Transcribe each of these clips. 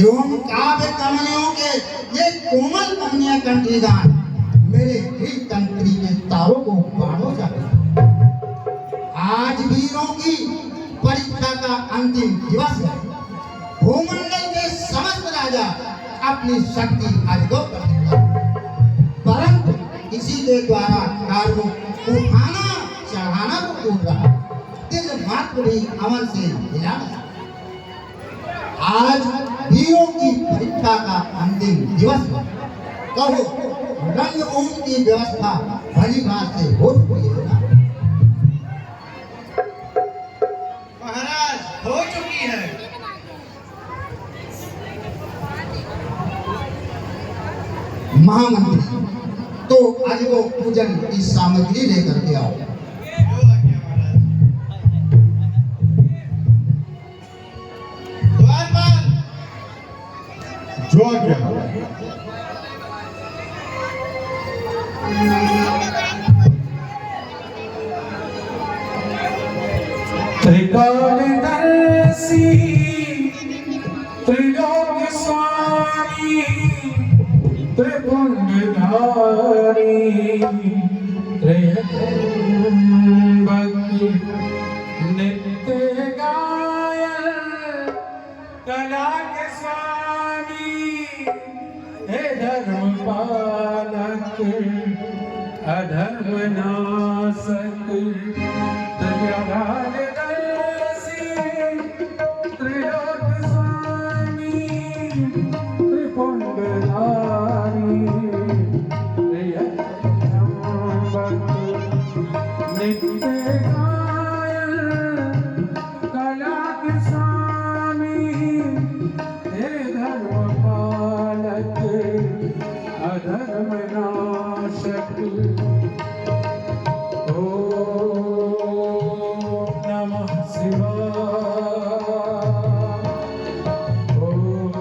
एवं काव्य कमलियों के ये कोमल कमनिया कंठीदान मेरे दिल कंठी के तारों को बांधो जाते। आज वीरों की परीक्षा का अंतिम दिवस है। भूमंडल के समस्त राजा अपनी शक्ति अजगो कर देता, परंतु किसी के द्वारा कार्यों उठाना चढ़ाना तो दूर रहा, तिल मात्र भी अमल से हिला। आज वीरों की परीक्षा का अंतिम दिवस है। कहो रंगभूमि की व्यवस्था भली भांति से हो चुकी है ना? महाराज हो चुकी है। महामंत्री तो आज वो पूजन की सामग्री लेकर के आओ। जो क्या त्रिकालदर्शी त्रिलोक स्वामी त्रिपुंडधारी त्र्यंबक नित्य गायन कला के स्वामी हे धर्म पालक अधर्म नाशक त्रिकालदर्शी त्रिलोक स्वामी त्रिपुंडधारी त्र्यंबक नित्य गायन कला के स्वामी हे धर्म पालक अधर्म नाशक। ओम नमः शिवाय। ओम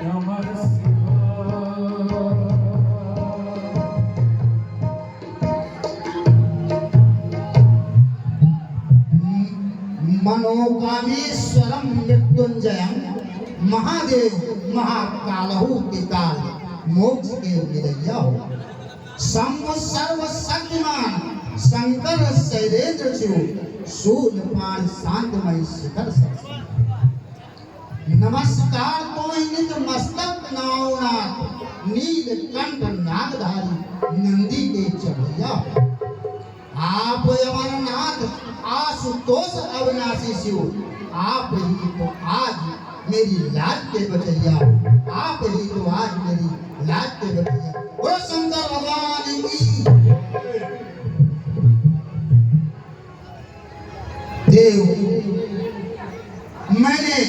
नमः शिवाय। मनोकामेश्वरम मृत्युंजयम महादेव महाकालहु के काल मोक्ष के विदैया हो। शंभु सर्व शक्तिमान शंकर शैलेंद्र शिव शूलपान शांतमय शिखर सरस्वती। नमस्कार तो निज मस्तक नावनाथ नीलकंठ नागधारी नंदी के चढ़ैया हो। आप अमरनाथ आशुतोष अविनाशी शिव, आप ही तो आज मेरी लाज के बचैया, आप ही तो आज मेरी लाज के बचैया। बोलो शंकर भगवान की। देव, मैंने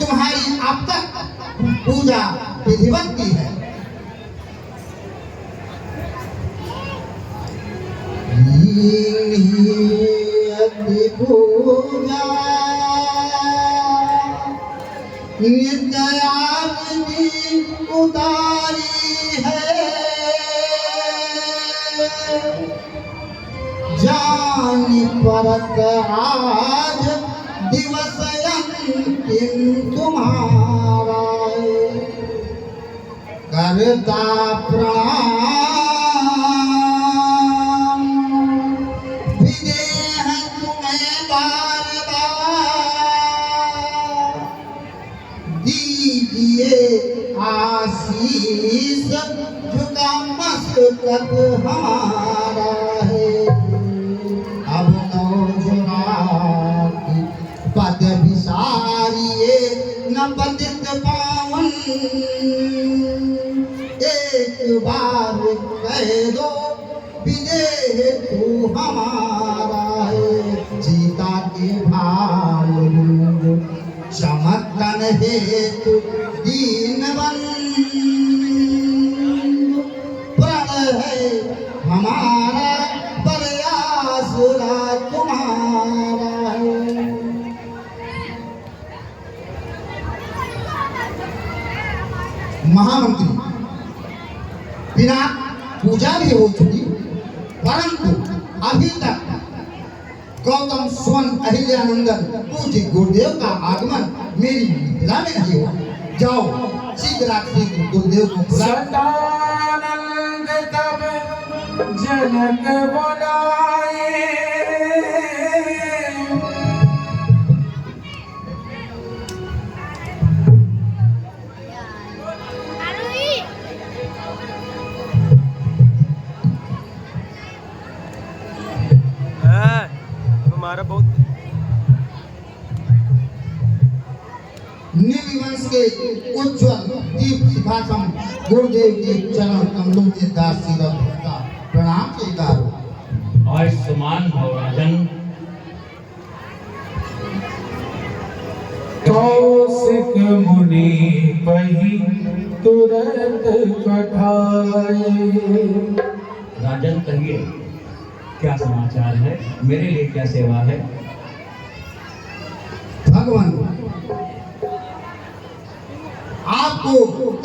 तुम्हारी अब तक पूजा विधिवत की है। पूजा नित्याग्नि उतारी है, जानी परत आज दिवस अंतिम तुम्हारा, करता प्रणाम विदेह तुम्हें बार बार, दीजिए आशीष झुका मस्तक हमारा है। अब नौजवान पद विसारिए न पतित पावन, एक बार कह दो विदेह तू हमारा है। सीता के भाल चमकन हेतु दीनवन प्रण है हमारा, प्रयास तुम्हारा है। महामंत्री, बिना पूजा भी हो चुकी, परंतु अभी तक गौतम स्वर्ण अहिल्यानंदन पूज्य गुरुदेव का आगमन मेरी मिथिला में नहीं हुआ। जाओ शीघ्र गुरुदेव को बुलाओ। सदानंद तब जनक बुलाए, तुम्हारा बहुत नीलवंश के उज्जवल दीप्ति भाषम गुरुदेव के चरण कमलों के दास सीधा भक्ता प्रणाम स्वीकारो। आयुष्मान भव राजन। कौशिक मुनि पही तुरंत पठाए। राजन कहिए क्या समाचार है, मेरे लिए क्या सेवा है? भगवान आपको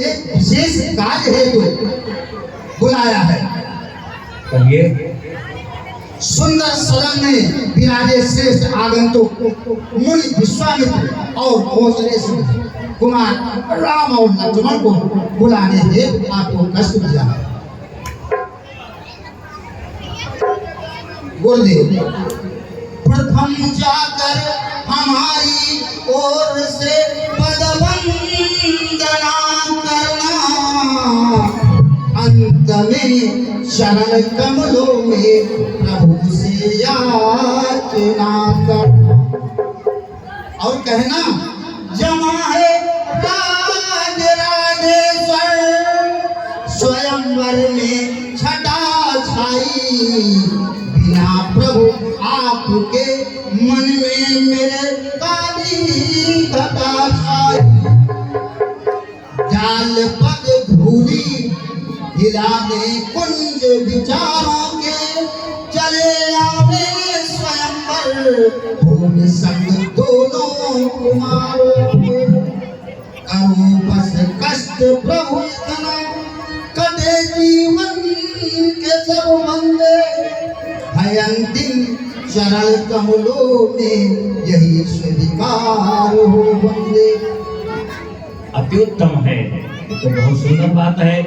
एक विशेष कार्य हेतु बुलाया है। कहिए। सुंदर सदन में विराजे श्रेष्ठ आगंतुक मुनि विश्वामित्र और कौशलेश कुमार राम और लक्ष्मण को बुलाने हेतु आपको कष्ट दिया है। गुरुदेव प्रथम जाकर हमारी ओर से पदवंदना करना, अंत में शरण कमलों में प्रभु से याचना करना और कहना जमा है राज राजेश्वर स्वयंवर में छटा छाई, बिना प्रभु आपके मन में मेरे काली घटा छाई। जाल पग धूली हिला दे कुंज विचारों के, चले आवे स्वयंवर भूमि संग दोनों कुमारों के। करो बस कष्ट प्रभु इतना, कटे जीवन के सब बंदे, है अंतिम चरण कमलों में यही स्वीकार हो बंदे। अति उत्तम है, तो बहुत सुंदर बात है।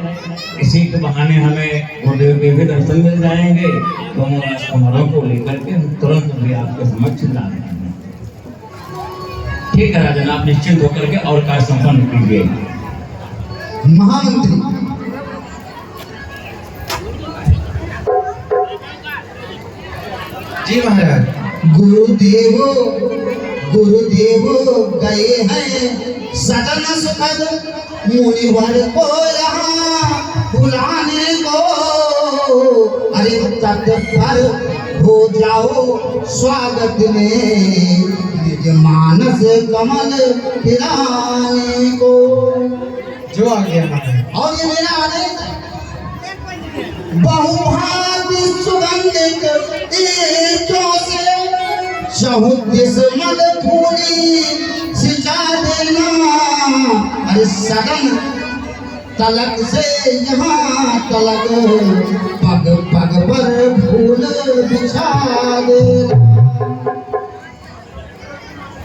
इसी के बहाने हमें गुरुदेव के भी दर्शन मिल जाएंगे, तो हम राजकुमारों को लेकर के हम तुरंत भी आपके समक्ष लाएंगे। ठीक है राजन, आप निश्चिंत होकर के और कार्य संपन्न कीजिए। महामंत्री जी महाराज। गुरुदेव गए हैं सदन सुखद मुनिवर को यहाँ बुलाने को। अरे तत्पर हो जाओ स्वागत में निज मानस कमल फिराने को। जो आ गया महाराज। और ये मेरा आदेश बहुभागी सुगंधित ईंटों से सहुदिस मद फूली सिंचा देना। अरे सदन तलक से यहाँ तलक पग पग पर फूल बिछा देना।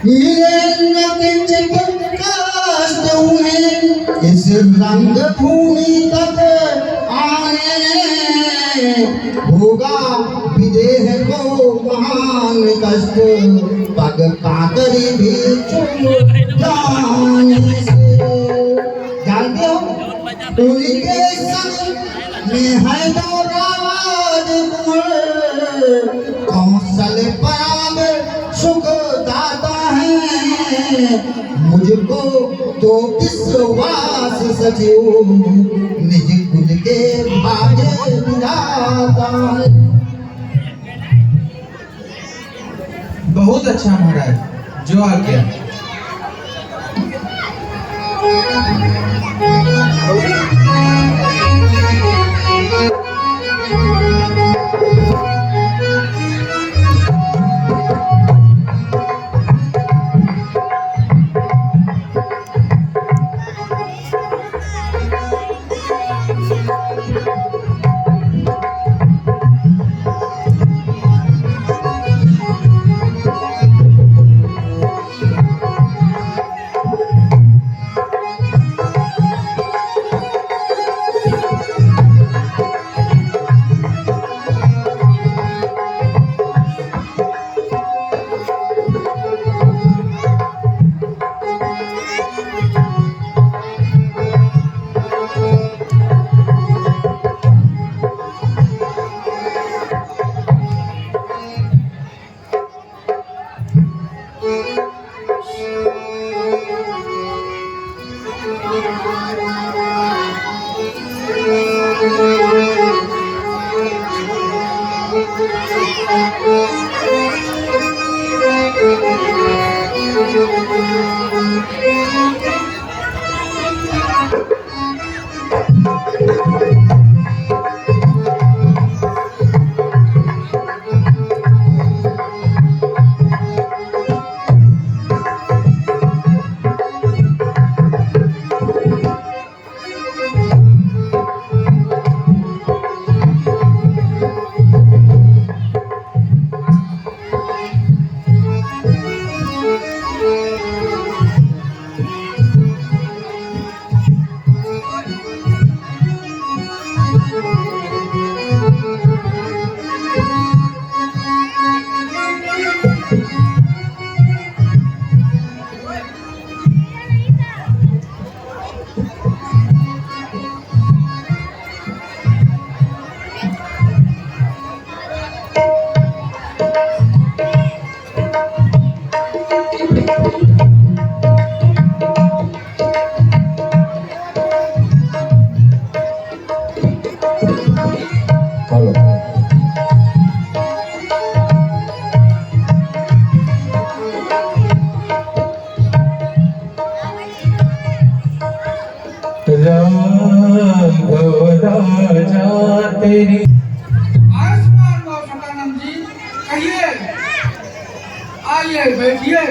मिले न किंचित कष्ट उन्हें इस रंग भूमि तक आने, होगा विदेह को महान कष्ट पग काकरी भी चुम जाने से। जानते हो उनके संग में है दो राजकुमार, कौशल पराग सुख दाता है। मुझको तो विश्वास सचिव निज कुल के भाग्य विधाता है। बहुत अच्छा महाराज, जो आ गया। राघव राजा तेरी। आयुष्मान भव सदानंद जी, कहिए, आइए बैठिए।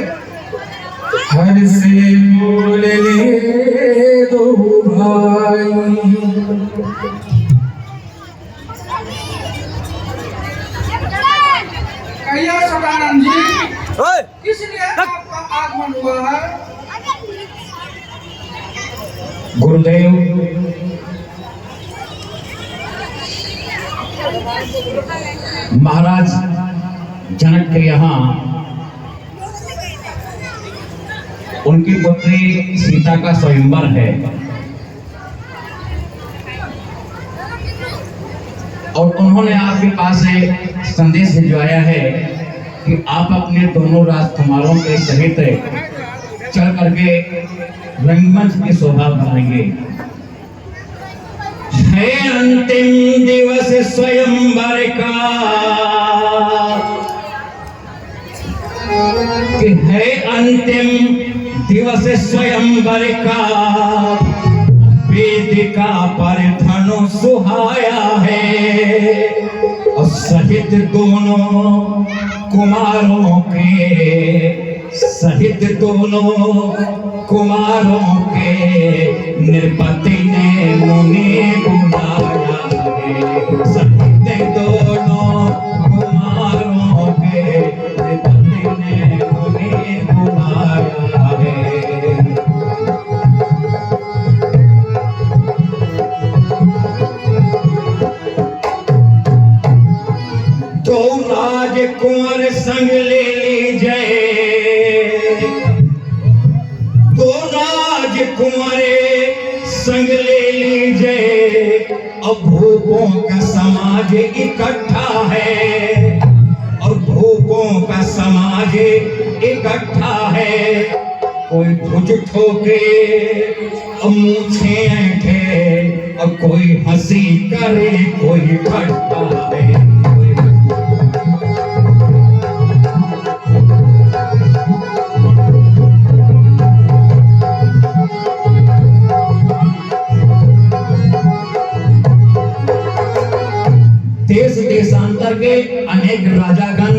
हर से बोल ले दो भाई, कहिए सदानंद जी, किस लिए आपका आगमन हुआ है? गुरुदेव, महाराज जनक के यहाँ उनकी पुत्री सीता का स्वयंवर है और उन्होंने आपके पास एक संदेश भिजवाया है कि आप अपने दोनों राजकुमारों के सहित चल करके रंगमंच की शोभा बढ़ाएंगे। है अंतिम दिवस स्वयंवर का, कि है अंतिम दिवस स्वयंवर का, वेदिका पर धनु सुहाया है और सहित दोनों कुमारों के, सहित दोनों कुमारों के नृपति ने मुनि बुलाया है। सहित दोनों कुमारों के नृपति ने मुनि बुलाया है। दो राजकुमार संग ले लीजिए, दो राजकुमारे संग ले लीजिए। अब भूपों का समाज इकट्ठा है और भूपों का समाज इकट्ठा है। कोई भुज ठोके और मूछे ऐंठे और कोई हंसी करे, कोई ठट्टा है। देश देशांतर के अनेक राजागण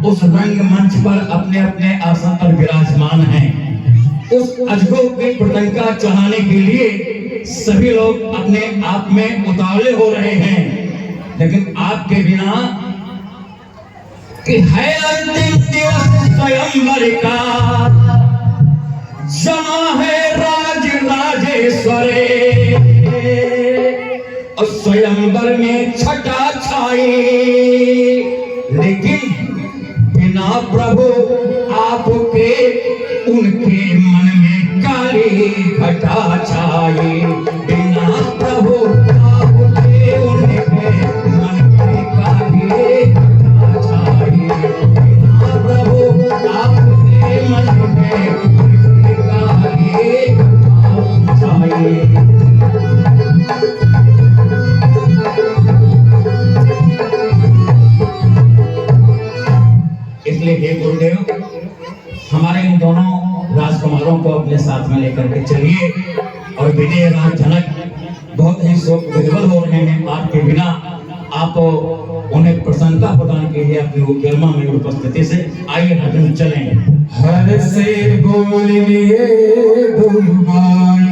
उस रंग मंच पर अपने अपने आसन पर विराजमान हैं। उस अजगो की पतंगा चढ़ाने के लिए सभी लोग अपने आप में उतावले हो रहे हैं, लेकिन आपके बिना कि है अंतिम दिवस स्वयंवर का, जमा है राज राजेश्वरे और स्वयंवर में छटा छाई, लेकिन बिना प्रभु आपके उनके मन में काली घटा छाई। बिना प्रभु आपके उनके मन में काली घटा छाई। बिना प्रभु आपके इसलिए हे गुरुदेव, हमारे इन दोनों राजकुमारों को अपने साथ में लेकर के चलिए। और विजय राज जनक बहुत ही शोक विह्वल हो रहे हैं आपके बिना। आप उन्हें प्रसन्नता प्रदान कीजिए अपनी गर्मा में उपस्थिति से। आइए राजन चलें। हर से बोल लिए दुर्बाई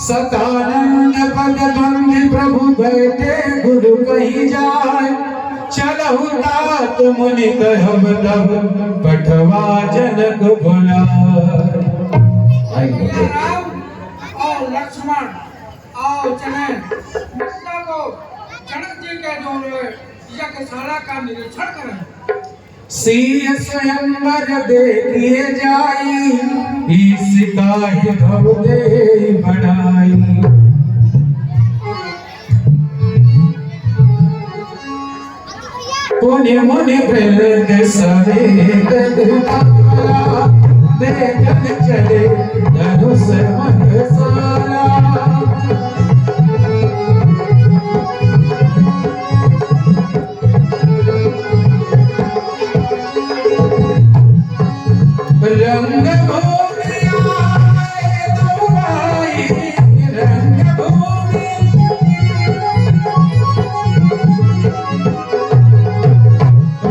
सतानंद पद बंद प्रभु बैठे गुरु कहीं जाए चलहु तात मुनि कहब तब पठवा जनक बुलाए। राम और लक्ष्मण और चले मिथिला को जनक जी के द्वारा यज्ञशाला का निरीक्षण करें। सिय स्वयंवर देखिए जाई इसका ही भव दे बढ़ाई। पुण्य मुनि वृंद सवेत दुआरा देखन चले धनुष मधुशाला। रंग भूमिया दो भाई रंग भूमि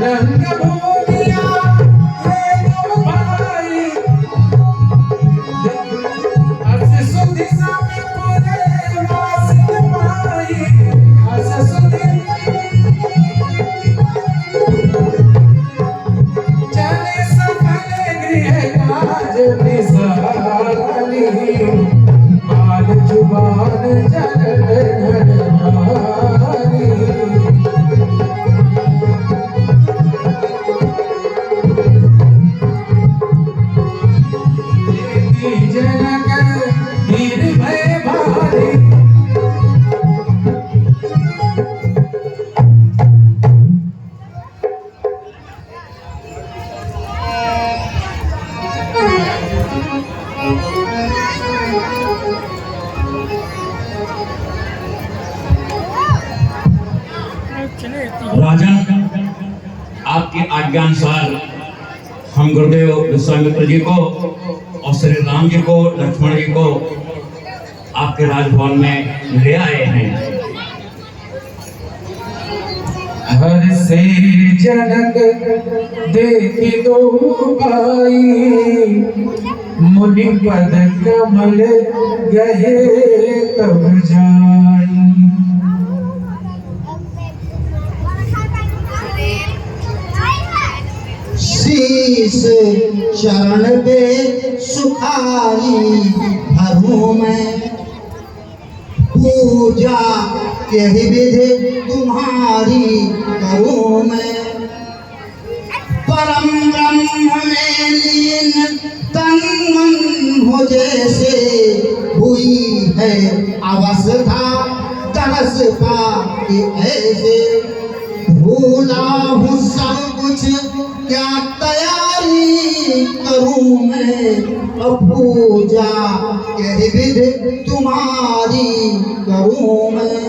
रंग भूमिया दो भाई अस सुधि समय पूरे वासिन माई अस सुधि चले सकल गृह काज विसारली बाल जुबान जनन घरनारी। जनक निर्भय भारी राजन, आपकी आज्ञानुसार हम गुरुदेव विश्वामित्र जी को और श्री राम जी को लक्ष्मण जी को आपके राजभवन में ले आए हैं। हर से जनक देखी दो भाई मुनि पद कमल गहे तब जाई। शीस चरण पे सुखारी धरूं मैं पूजा यही विधि तुम्हारी करूं मैं। परम ब्रह्म में लीन तन मन हो जैसे हुई है अवस्था तरस पाके ऐसे। भूला हूँ सब कुछ क्या तैयारी करूं मैं। अब पूजा यही विधि तुम्हारी करूं मैं।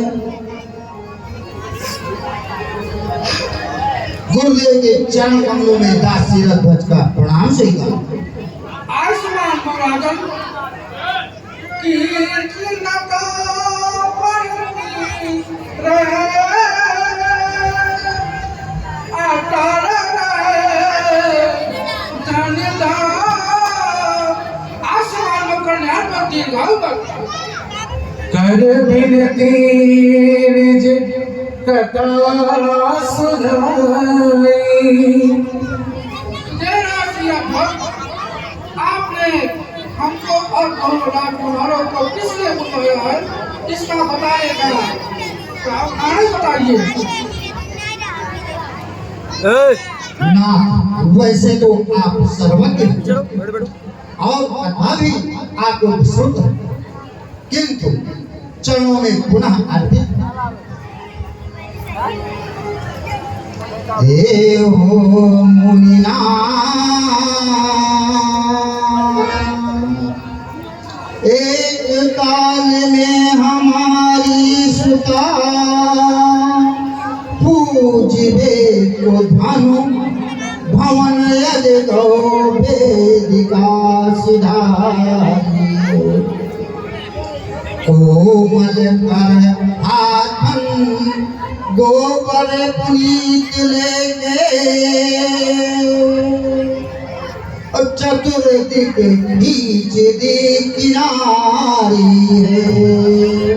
गुरुदेव के चरण कमलों में दासीरथ ध्वज का प्रणाम स्वीकार। आयुष्मान को राजन कीर्ति न का परमी रहे अटर रहे धन्यदान। आयुष्मान को कल्याण पर दीर्घायु बख्शे। कर बिनती निज कथा सुनाई। आपने हमको और दोनों राजकुमारों को किस लिए बुलाया है, इसका बताइएगा। आप आगे बताइए। ना वैसे तो आप सर्वज्ञ हैं और कथा भी आपको विश्रुत है, किंतु चरणों में पुनः अर्पित हे हो मुनिनाथ वेदिका सिधारी कोमल कर हाथन गोबर पुनीत लेके चतुर्दिक बीच दी किनारी है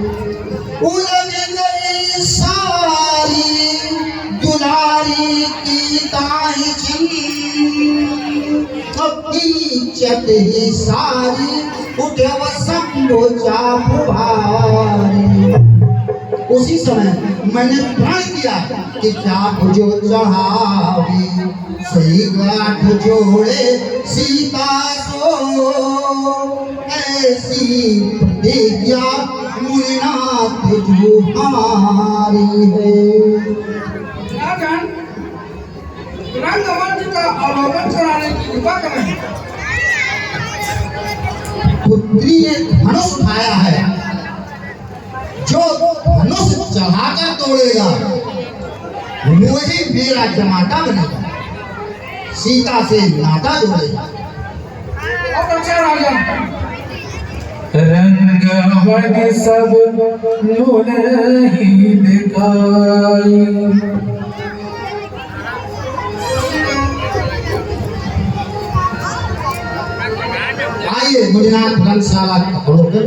उलझ गई सारी दुलारी की ताई चत ही सारी उठे व शंभो चाप भारी। उसी समय मैंने प्रण किया कि चाप जो चढ़ावी सही गाठ जोड़े सीता सो ऐसी प्रतिज्ञा मुनिनाथ जो हमारी है। राजन रंगमंच का अवलोकन कराने की कृपा करें। पुत्री ने धनुष उठाया है, जो धनुष चढ़ाकर तोड़ेगा वही मेरा जमाता बनेगा, सीता से नाता जोड़ेगा। और अच्छा राजन रंगवन सब मुनहि दिखाई आइए मुनिनाथ रंगशाला का अवलोकन।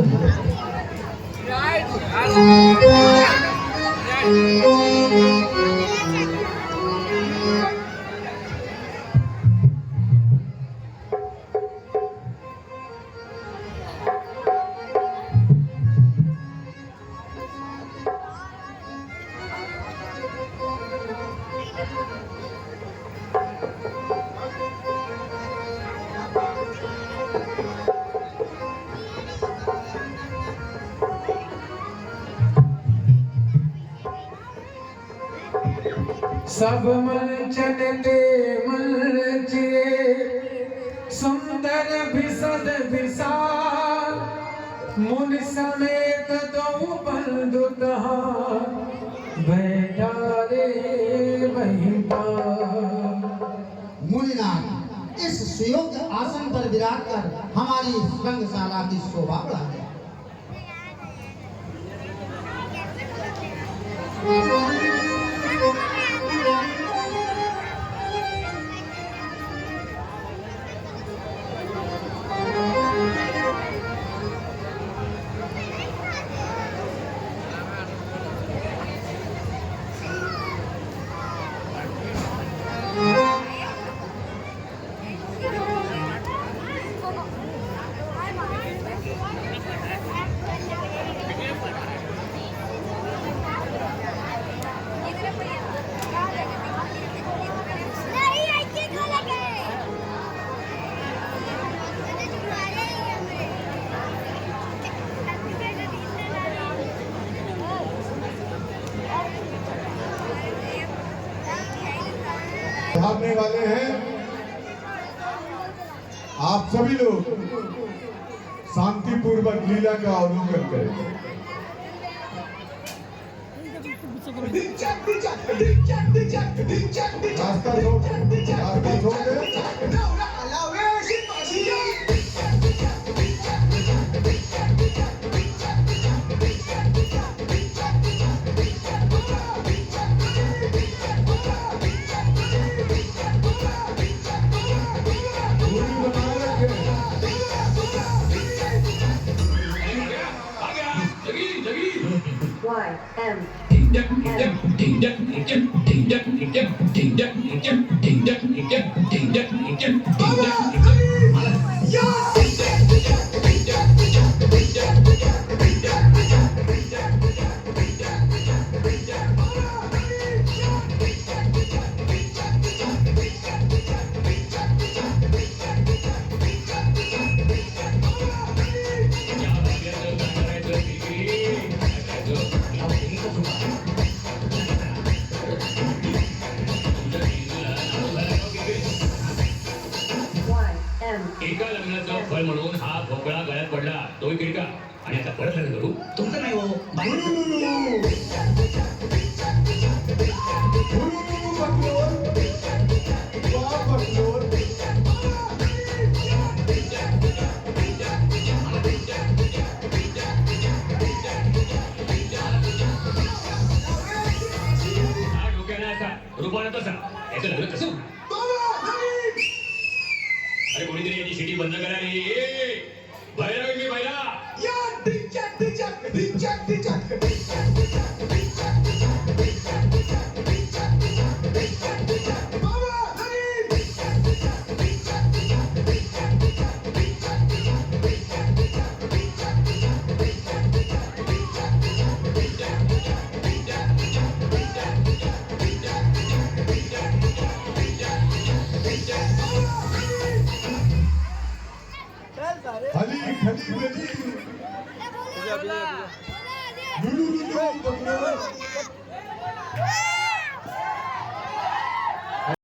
सब मन चलते मलचिए सुंदर भिसद विशाल मुनि समेत दो बंधु तहा बैठा रे महिपाल। मुनिनाथ इस सुयोग्य आसन पर विराज कर हमारी रंगशाला की शोभा बढ़ाए। भागने वाले हैं। आप सभी लोग शांतिपूर्वक लीला का अवलोकन करें। रास्ता छोड़ दे। एका लग्नाचं फळ म्हणून हा भोपळा गळ्यात पडला, तोही किडका. आणि आता परत लग्न करू? तुमचं नाही हो, बकलोल, कोणीतरी याची शिटी बंद करा रे ए भैरव मी भैरा खली खली बली लुलु लुलु बकरो